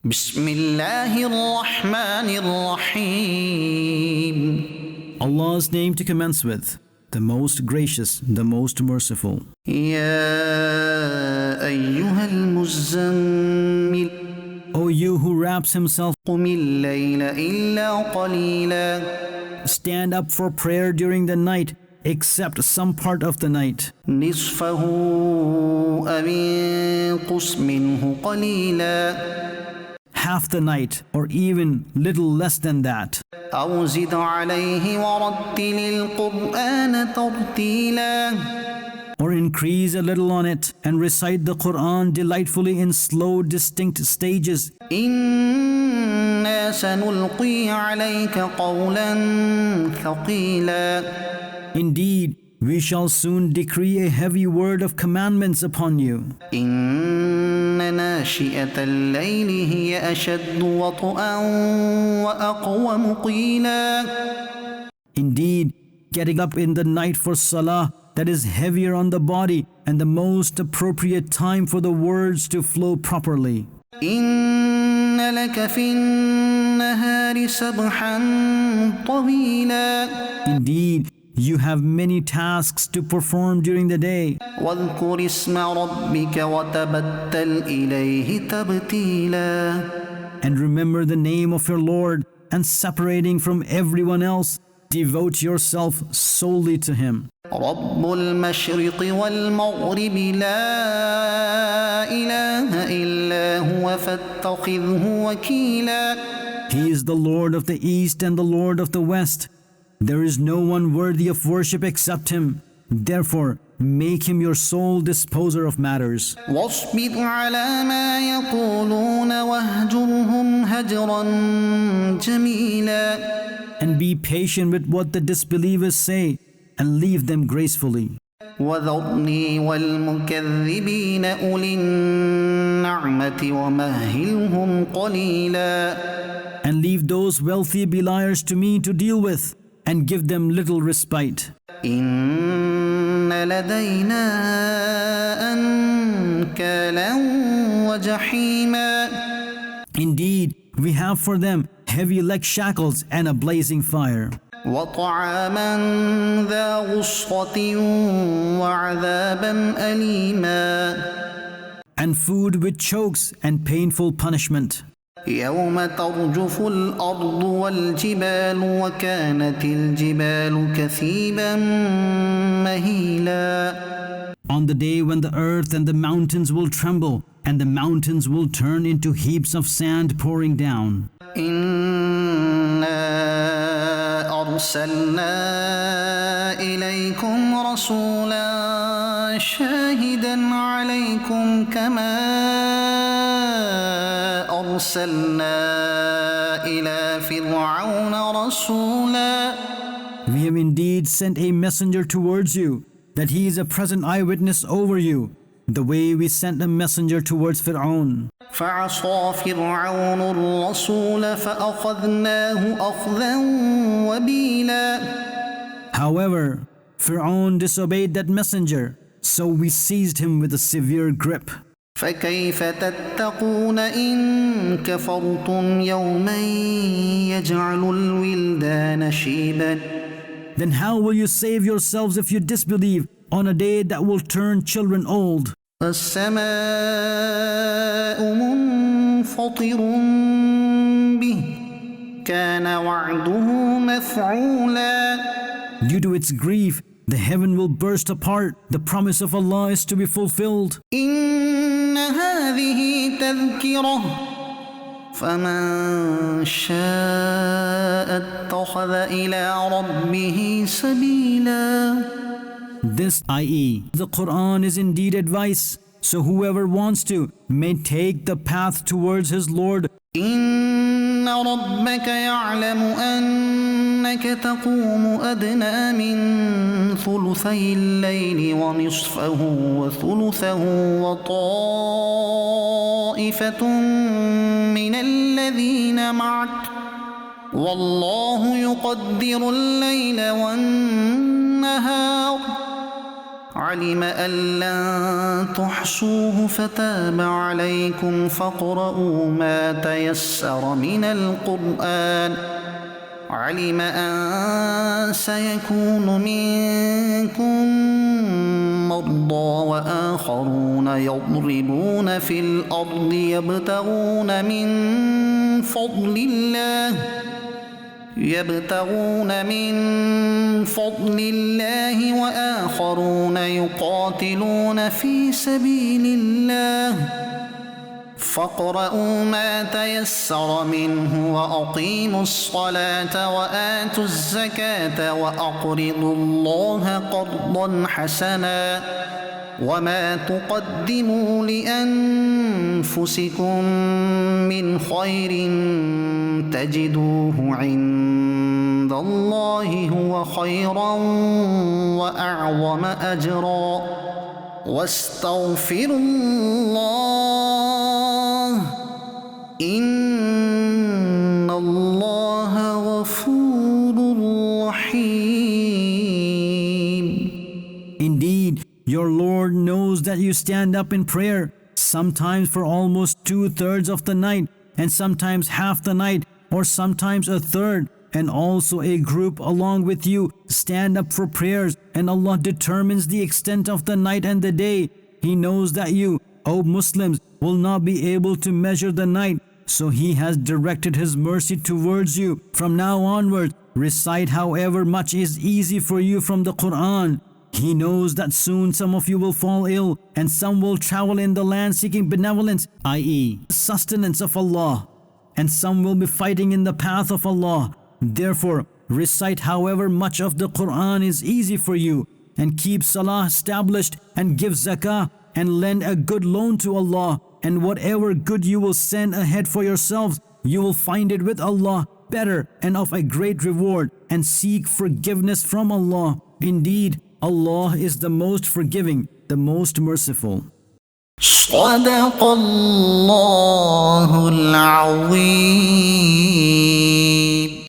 Bismillahir Rahmanir Rahim. Allah's name to commence with, the most gracious, the most merciful. Ya ayyuhal muzammil. O you who wraps himself, Qumil layla illa qalila. stand up for prayer during the night, except some part of the night. Nisfahu aw inqus minhu qalila. Half the night, or even little less than that. أو زد عليه ورتل القرآن ترتيلا. Or increase a little on it and recite the Quran delightfully in slow, distinct stages. إنا سنلقي عليك قولا ثقيلا. Indeed, we shall soon decree a heavy word of commandments upon you. إن ناشئة الليل هي أشد وطئا وأقوم قيلا. Indeed, getting up in the night for salah, that is heavier on the body and the most appropriate time for the words to flow properly. إن لك في النهار سبحا طويلا. Indeed, you have many tasks to perform during the day. واذكر اسم ربك وتبتل إليه تبتيلا. And remember the name of your Lord, and separating from everyone else, devote yourself solely to Him. رب المشرق والمغرب لا إله إلا هو فاتخذه وكيلا. He is the Lord of the East and the Lord of the West. There is no one worthy of worship except Him. Therefore, make Him your sole disposer of matters. واصبر على ما يقولون واهجرهم هجرا جميلا. And be patient with what the disbelievers say, and leave them gracefully. وذرني والمكذبين أولي النعمة ومهلهم قليلا. And leave those wealthy beliers to me to deal with, and give them little respite. إن لدينا أنكالا وجحيما. Indeed, we have for them heavy leg shackles and a blazing fire. وطعاما ذا غصة وعذابا أليما. And food which chokes and painful punishment. يوم ترجف الأرض والجبال وكانت الجبال كثيبا مهيلا. On the day when the earth and the mountains will tremble, and the mountains will turn into heaps of sand pouring down. إنا أرسلنا إليكم رسولا شاهدا عليكم كما أرسلنا إلى فرعون رسولا. We have indeed sent a messenger towards you, that he is a present eyewitness over you, the way we sent a messenger towards Fir'aun. فعصى فرعون الرسول فأخذناه أخذا وبيلا. However, Fir'aun disobeyed that messenger, so we seized him with a severe grip. فكيف تتقون إن كفرتم يوما يجعل الولدان شيبا. Then how will you save yourselves if you disbelieve on a day that will turn children old? السماء منفطر به كان وعده مفعولا. Due to its grief, the heaven will burst apart. The promise of Allah is to be fulfilled. إن هذه تذكرة فمن شاء اتخذ إلى ربه سبيلا. This, i.e., the Quran is indeed advice, so whoever wants to may take the path towards his Lord. إن ربك يعلم أنك تقوم أدنى من ثلثي الليل ونصفه وثلثه وطائفة من الذين معك والله يقدر الليل والنهار علم أن لن تحصوه فتاب عليكم فاقرؤوا ما تيسر من القرآن علم أن سيكون منكم مرضى وآخرون يضربون في الأرض يبتغون من فضل الله وآخرون يقاتلون في سبيل الله فاقرؤوا ما تيسر منه وأقيموا الصلاة وآتوا الزكاة وأقرضوا الله قرضا حسنا وما تقدموا لأنفسكم من خير تجدوه عند الله هو خيرا وأعظم أجرا واستغفروا الله إن الله غفور رحيم. Indeed, your Lord knows that you stand up in prayer, sometimes for almost 2/3 of the night, and sometimes half the night, or sometimes a third, and also a group along with you stand up for prayers, and Allah determines the extent of the night and the day. He knows that you, O Muslims, will not be able to measure the night, so He has directed His mercy towards you. From now onward, recite however much is easy for you from the Quran. He knows that soon some of you will fall ill, and some will travel in the land seeking benevolence, i.e., sustenance of Allah, and some will be fighting in the path of Allah. Therefore, recite however much of the Quran is easy for you, and keep salah established, and give zakah, and lend a good loan to Allah, and whatever good you will send ahead for yourselves, you will find it with Allah better and of a great reward, and seek forgiveness from Allah. Indeed, Allah is the most forgiving, the most merciful. صدق الله العظيم.